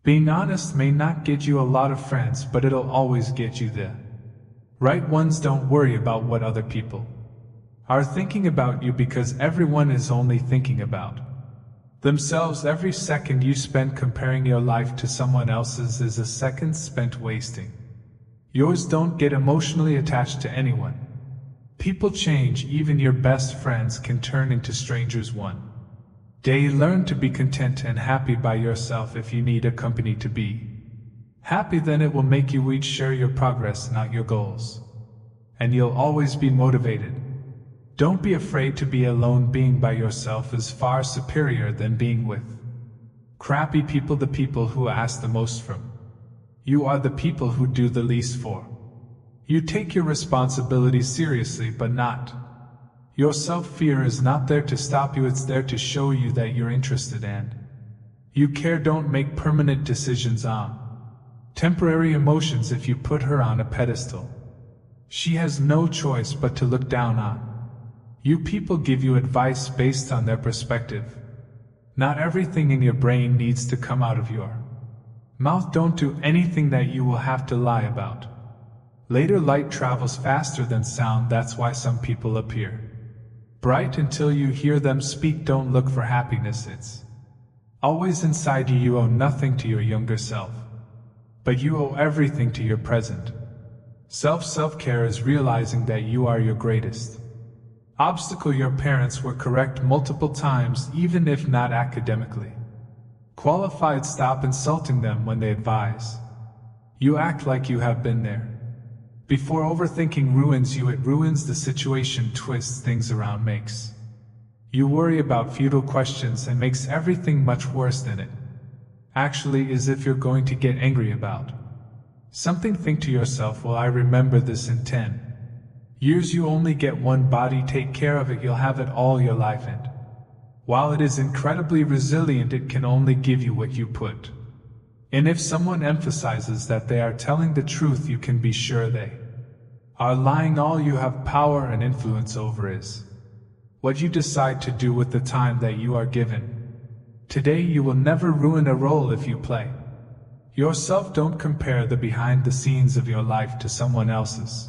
Being honest may not get you a lot of friends, but it'll always get you the right ones. Don't worry about what other people are thinking about you, because everyone is only thinking about themselves. Every second you spend comparing your life to someone else's is a second spent wasting yours. Don't get emotionally attached to anyone. People change, even your best friends can turn into strangers one day. Learn to be content and happy by yourself. If you need a company to be happy, then it will make you each share your progress, not your goals. And you'll always be motivated. Don't be afraid to be alone. Being by yourself is far superior than being with crappy people. The people who ask the most from you are the people who do the least for you. Take your responsibilities seriously, but not yourself. Fear is not there to stop you, it's there to show you that you're interested and you care. Don't make permanent decisions on temporary emotions. If you put her on a pedestal, she has no choice but to look down on you. People give you advice based on their perspective. Not everything in your brain needs to come out of your mouth. Don't do anything that you will have to lie about later. Light travels faster than sound. That's why some people appear bright until you hear them speak. Don't look for happiness, it's always inside you. You owe nothing to your younger self, but you owe everything to your present self. Self-care is realizing that you are your greatest obstacle. Your parents were correct multiple times, even if not academically qualified. Stop insulting them when they advise you. Act like you have been there before. Overthinking ruins you. It ruins the situation, twists things around, makes you worry about futile questions, and makes everything much worse than it actually is. If you're going to get angry about something, think to yourself, will I remember this in 10 years? You only get one body, take care of it. You'll have it all your life, and while it is incredibly resilient, it can only give you what you put in. If someone emphasizes that they are telling the truth, you can be sure they are lying. All you have power and influence over is what you decide to do with the time that you are given. Today you will never ruin a role if you play yourself. Don't compare the behind the scenes of your life to someone else's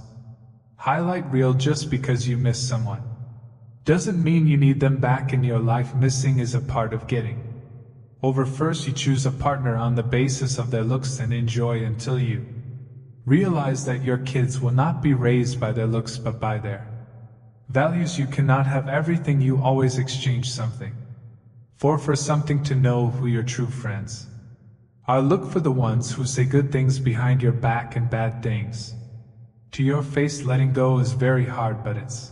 highlight reel. Just because you miss someone doesn't mean you need them back in your life. Missing is a part of getting over. First, you choose a partner on the basis of their looks and enjoy until you realize that your kids will not be raised by their looks but by their values. You cannot have everything, you always exchange something for something. To know who your true friends are, look for the ones who say good things behind your back and bad things to your face. Letting go is very hard, but it's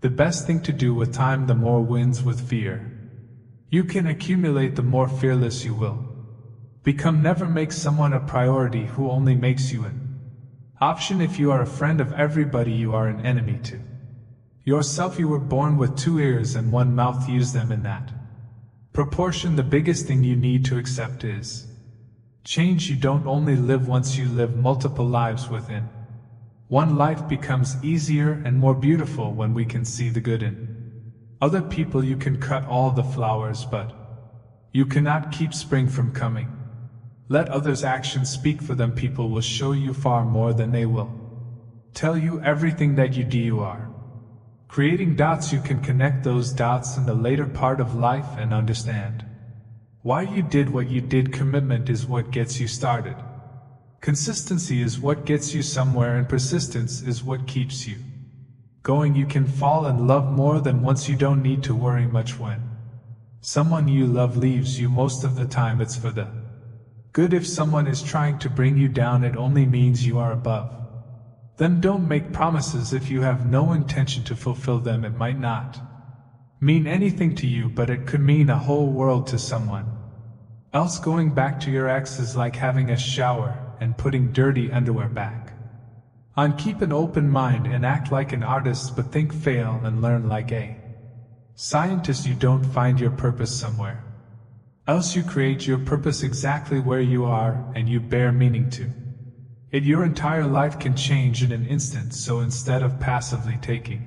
the best thing to do. With time, the more wins. With fear you can accumulate, the more fearless you will become. Never make someone a priority who only makes you an option. If you are a friend of everybody, you are an enemy to yourself. You were born with 2 ears and 1 mouth. Use them in that proportion. The biggest thing you need to accept is change. You don't only live once, you live multiple lives within one. Life becomes easier and more beautiful when we can see the good in other people. You can cut all the flowers, but you cannot keep spring from coming. Let others' actions speak for them. People will show you far more than they will tell you. Everything that you do, you are creating dots. You can connect those dots in the later part of life and understand why you did what you did. Commitment is what gets you started. Consistency is what gets you somewhere, and persistence is what keeps you going. You can fall in love more than once. You don't need to worry much when someone you love leaves you. Most of the time it's for the good. If someone is trying to bring you down, it only means you are above them. Don't make promises if you have no intention to fulfill them. It might not mean anything to you, but it could mean a whole world to someone else. Going back to your ex is like having a shower and putting dirty underwear back on. Keep an open mind and act like an artist, but think, fail, and learn like a scientist. You don't find your purpose somewhere else. You create your purpose exactly where you are, and you bear meaning to it. Your entire life can change in an instant, so instead of passively taking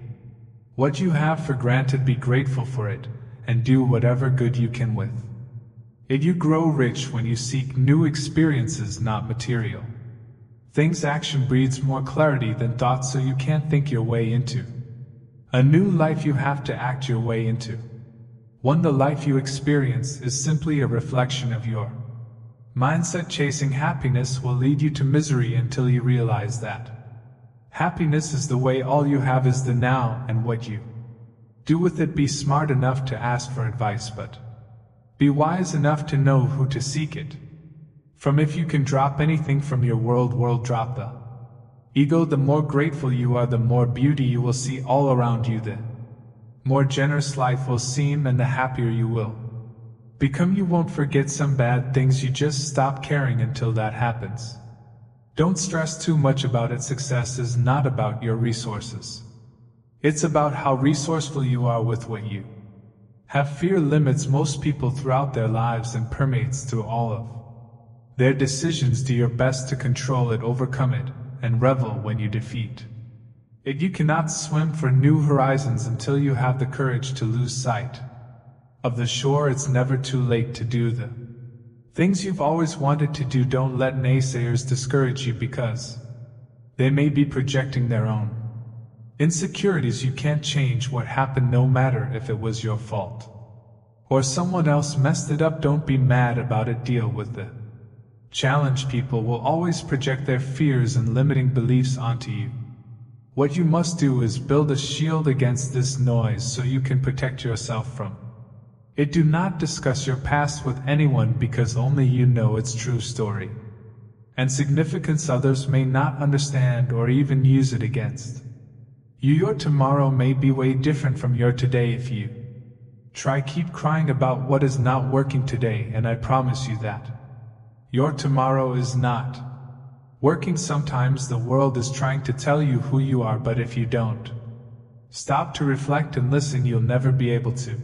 what you have for granted, be grateful for it, and do whatever good you can with Yet you grow rich when you seek new experiences, not material things. Action breeds more clarity than thought, so you can't think your way into a new life, you have to act your way into one. The life you experience is simply a reflection of your mindset. Chasing happiness will lead you to misery until you realize that happiness is the way. All you have is the now, and what you do with it. Be smart enough to ask for advice, but be wise enough to know who to seek it from. If you can drop anything from your world, drop the ego. The more grateful you are, the more beauty you will see all around you. The more generous life will seem, and the happier you will become. You won't forget some bad things, you just stop caring until that happens. Don't stress too much about it. Success is not about your resources. It's about how resourceful you are with what you have. Fear limits most people throughout their lives and permeates through all of their decisions. Do your best to control it, overcome it, and revel when you defeat it. You cannot swim for new horizons until you have the courage to lose sight of the shore. It's never too late to do the things you've always wanted to do. Don't let naysayers discourage you, because they may be projecting their own insecurities. You can't change what happened, no matter if it was your fault or someone else messed it up. Don't be mad about it, deal with the challenge. People will always project their fears and limiting beliefs onto you. What you must do is build a shield against this noise so you can protect yourself from it. Do not discuss your past with anyone, because only you know its true story and significance. Others may not understand or even use it against you. Your tomorrow may be way different from your today. If you keep crying about what is not working today, and I promise you that your tomorrow is not working. Sometimes the world is trying to tell you who you are, but if you don't stop to reflect and listen, you'll never be able to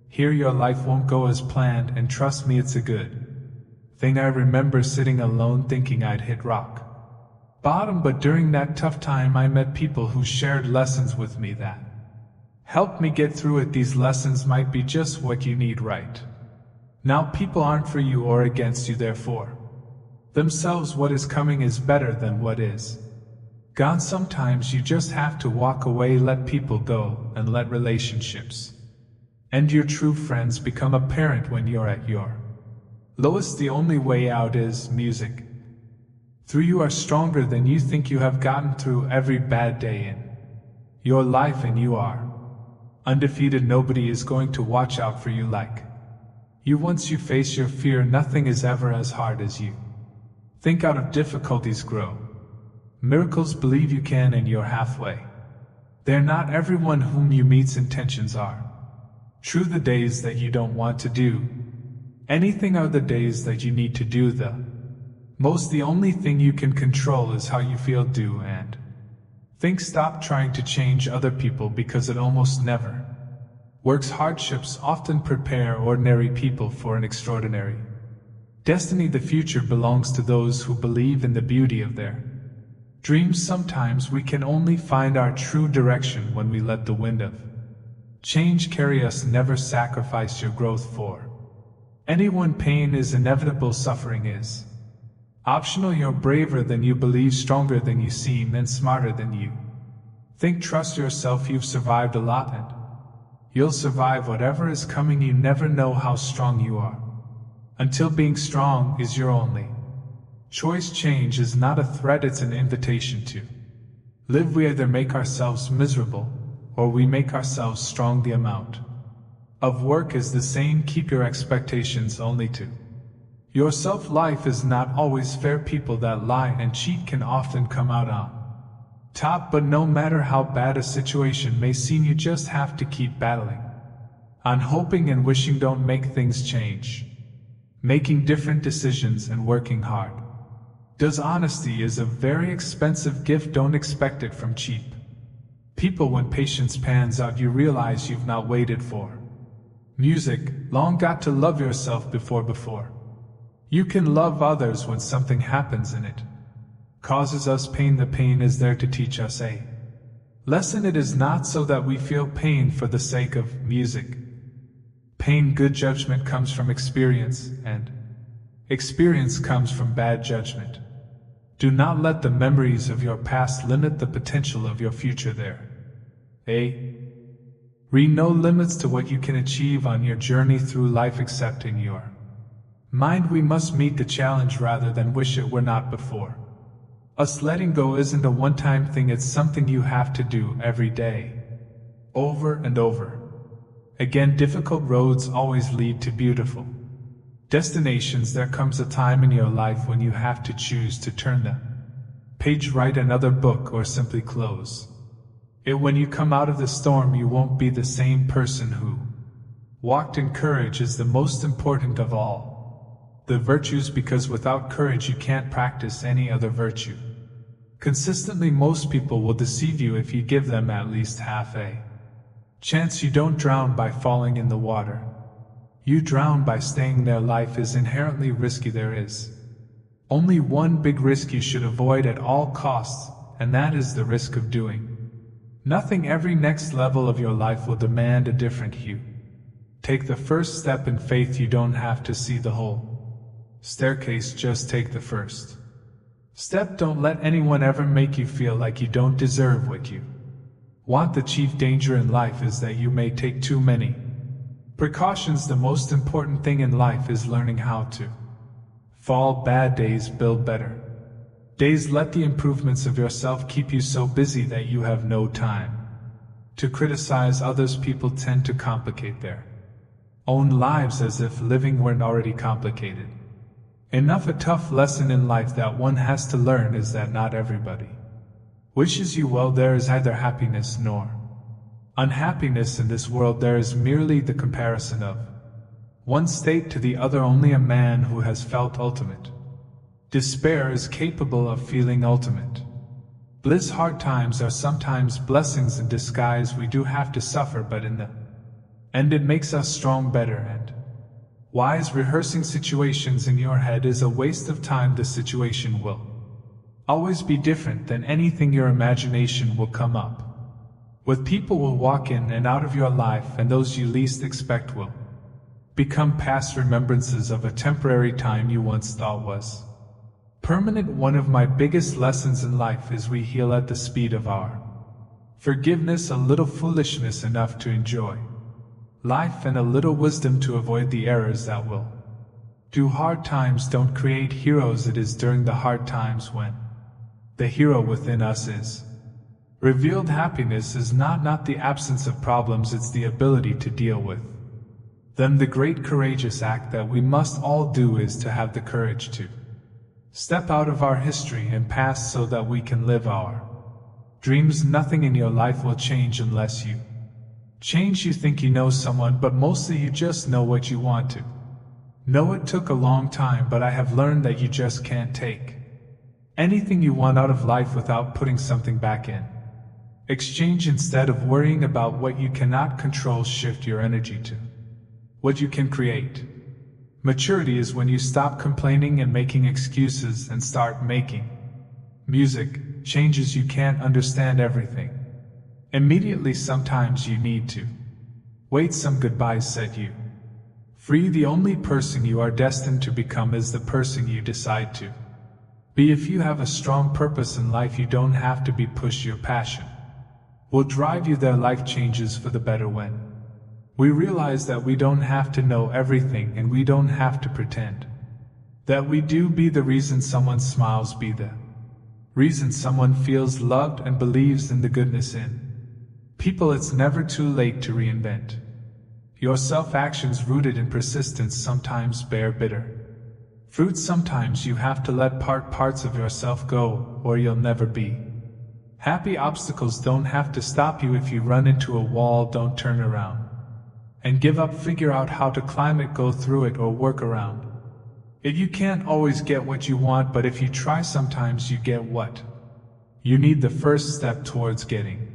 hear. Your life won't go as planned, and trust me, it's a good thing. I remember sitting alone thinking I'd hit rock bottom, but during that tough time I met people who shared lessons with me that helped me get through it. These lessons might be just what you need right now. People aren't for you or against you, they're for themselves. What is coming is better than what is gone. Sometimes you just have to walk away, let people go, and let relationships and your true friends become apparent when you're at your lowest. The only way out is music. Through you are stronger than you think. You have gotten through every bad day in your life, and you are undefeated. Nobody is going to watch out for you like you. Once you face your fear, nothing is ever as hard as you think. Out of difficulties grow miracles. Believe you can, and you're halfway there. Not everyone whom you meet's intentions are true. The days that you don't want to do anything are the days that you need to do the most. The only thing you can control is how you feel, do, and think. Stop trying to change other people, because it almost never works. Hardships often prepare ordinary people for an extraordinary destiny. The future belongs to those who believe in the beauty of their dreams. Sometimes we can only find our true direction when we let the wind of change carry us. Never sacrifice your growth for anyone. Pain is inevitable, suffering is optional. You're braver than you believe, stronger than you seem, and smarter than you think. Trust yourself. You've survived a lot, and you'll survive whatever is coming. You never know how strong you are until being strong is your only choice. Change is not a threat, it's an invitation to live. We either make ourselves miserable or we make ourselves strong. The amount of work is the same. Keep your expectations only to yourself. Life is not always fair. People that lie and cheat can often come out on top, but no matter how bad a situation may seem, you just have to keep battling on. Hoping and wishing don't make things change. Making different decisions and working hard does. Honesty is a very expensive gift. Don't expect it from cheap people. When patience pans out, you realize you've not waited for music long. Got to love yourself before you can love others. When something happens and it causes us pain, the pain is there to teach us a lesson. It is not so that we feel pain for the sake of music. Pain, good judgment comes from experience, and experience comes from bad judgment. Do not let the memories of your past limit the potential of your future there. Read no limits to what you can achieve on your journey through life except in your mind. We must meet the challenge rather than wish it were not before. Us letting go isn't a one-time thing, it's something you have to do every day. Over and over. Again, difficult roads always lead to beautiful destinations. There comes a time in your life when you have to choose to turn the page, write another book, or simply close it. When you come out of the storm, you won't be the same person who walked in. Courage is the most important of all the virtues, because without courage you can't practice any other virtue consistently. Most people will deceive you if you give them at least half a chance. You don't drown by falling in the water. You drown by staying there. Life is inherently risky. There is only one big risk you should avoid at all costs, and that is the risk of doing nothing. Every next level of your life will demand a different hue. Take the first step in faith. You don't have to see the whole staircase, just take the first step. Don't let anyone ever make you feel like you don't deserve what you want. The chief danger in life is that you may take too many precautions. The most important thing in life is learning how to fall. Bad days build better days. Let the improvements of yourself keep you so busy that you have no time to criticize others. People tend to complicate their own lives as if living weren't already complicated enough. A tough lesson in life that one has to learn is that not everybody wishes you well. There is neither happiness nor unhappiness in this world. There is merely the comparison of one state to the other. Only a man who has felt ultimate despair is capable of feeling ultimate bliss. Hard times are sometimes blessings in disguise. We do have to suffer, but in the end it makes us strong, better, and wise. Rehearsing situations in your head is a waste of time. The situation will always be different than anything your imagination will come up with. People will walk in and out of your life, and those you least expect will become past remembrances of a temporary time you once thought was permanent. One of my biggest lessons in life is we heal at the speed of our forgiveness. A little foolishness enough to enjoy life, and a little wisdom to avoid the errors that will do. Hard times don't create heroes. It is during the hard times when the hero within us is revealed. Happiness is not the absence of problems, it's the ability to deal with them. The great courageous act that we must all do is to have the courage to step out of our history and past so that we can live our dreams. Nothing in your life will change unless you change. You think you know someone, but mostly you just know what you want to know. It took a long time, but I have learned that you just can't take anything you want out of life without putting something back in exchange. Instead of worrying about what you cannot control, shift your energy to what you can create. Maturity is when you stop complaining and making excuses and start making music. Changes. You can't understand everything immediately. Sometimes you need to wait. Some goodbyes set you free. The only person you are destined to become is the person you decide to be. If you have a strong purpose in life, you don't have to be pushed. Your passion will drive you there. Life changes for the better when we realize that we don't have to know everything, and we don't have to pretend that we do. Be the reason someone smiles, be the reason someone feels loved and believes in the goodness in people. It's never too late to reinvent yourself. Actions rooted in persistence sometimes bear bitter fruit. Sometimes you have to let parts of yourself go, or you'll never be happy. Obstacles don't have to stop you. If you run into a wall, don't turn around and give up. Figure out how to climb it, go through it, or work around it. You can't always get what you want, but if you try, sometimes you get what you need. The first step towards getting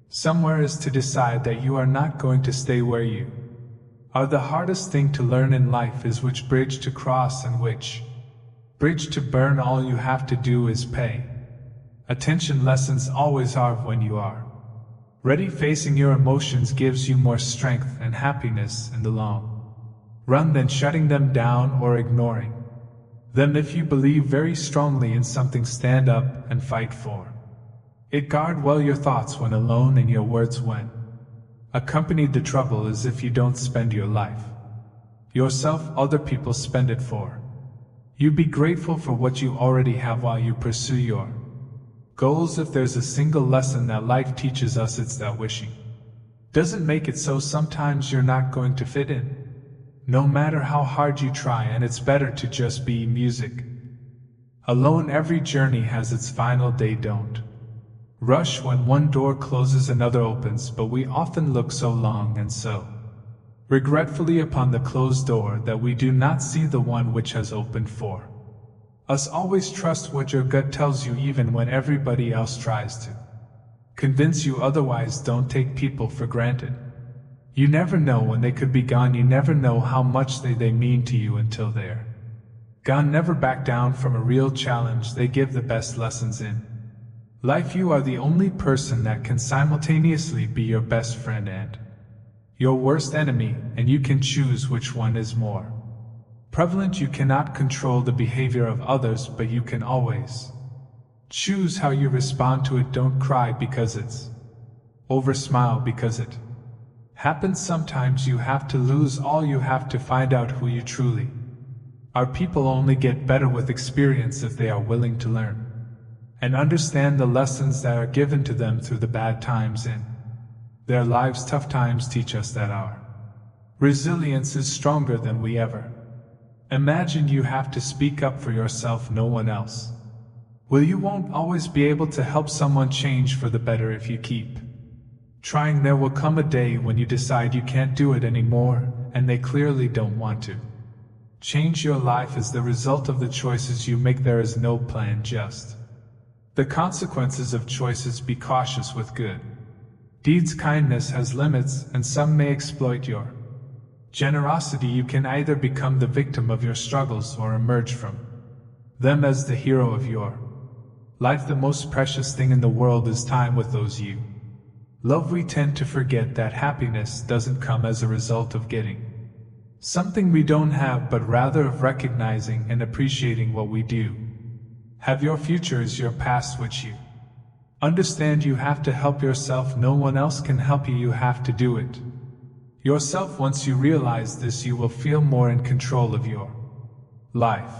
somewhere is to decide that you are not going to stay where you are. The hardest thing to learn in life is which bridge to cross and which bridge to burn. All you have to do is pay attention. Lessons always are when you are Ready facing your emotions gives you more strength and happiness in the long run than shutting them down or ignoring them. If you believe very strongly in something, stand up and fight for it. Guard well your thoughts when alone and your words when accompanied. The trouble is if you don't spend your life yourself, other people spend it for you. Be grateful for what you already have while you pursue your goals. If there's a single lesson that life teaches us, it's that wishing doesn't make it so. Sometimes you're not going to fit in, no matter how hard you try, and it's better to just be music alone. Every journey has its final day. Don't rush when one door closes, another opens, but we often look so long and so regretfully upon the closed door that we do not see the one which has opened for us. Always trust what your gut tells you, even when everybody else tries to convince you otherwise. Don't take people for granted. You never know when they could be gone. You never know how much they mean to you until they're gone. Never back down from a real challenge. They give the best lessons in life. You are the only person that can simultaneously be your best friend and your worst enemy, and you can choose which one is more prevalent. You cannot control the behavior of others, but you can always choose how you respond to it. Don't cry because it's over. Smile because it happens. Sometimes you have to lose all. You have to find out who you truly are. People only get better with experience if they are willing to learn and understand the lessons that are given to them through the bad times in their lives. Tough times teach us that our resilience is stronger than we ever imagine. You have to speak up for yourself, no one else will. You won't always be able to help someone change for the better if you keep trying. There will come a day when you decide you can't do it anymore, and they clearly don't want to change. Your life is the result of the choices you make. There is no plan, just the consequences of choices. Be cautious with good deeds. Kindness has limits, and some may exploit your generosity. You can either become the victim of your struggles or emerge from them as the hero of your life. The most precious thing in the world is time with those you love. We tend to forget that happiness doesn't come as a result of getting something we don't have, but rather of recognizing and appreciating what we do have. Your future is your past, which you understand. You have to help yourself. No one else can help you. You have to do it yourself. Once you realize this, you will feel more in control of your life.